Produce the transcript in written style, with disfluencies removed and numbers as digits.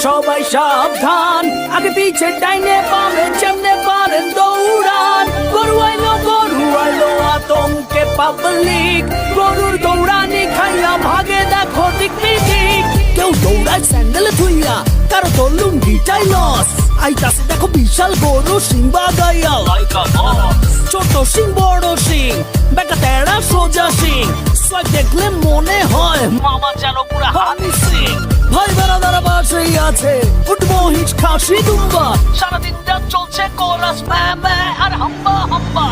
সবাই সাবধান, আগে পিছে ডাইনে বামে যেমনে পারেন দৌড়ান। গরু আইলো আতঙ্কে পাবলিক, গরুর দৌড়ানি খাইয়া ভাগে দেখো দিক বিদিক। কেউ দৌড়ায় স্যান্ডেল ধুইয়া, কারো তো লুঙ্গিটাই লস। আইতাছে দেখো বিশাল গরু সিং বাগাইয়া লাইকা বস। ছোট সিং বড় সিং, বেকা তেড়া সোজা সিং, সোয়াগ দেখলে মনে হয় মামা যেন পুরা হানি সিং। ভাই বেড়াদারা বাসেই আছে, উঠবো হিচ খাসি দুম্বা, সারাদিনটা চলছে কোরাস ম্যা ম্যা আর হাম্বা হাম্বা।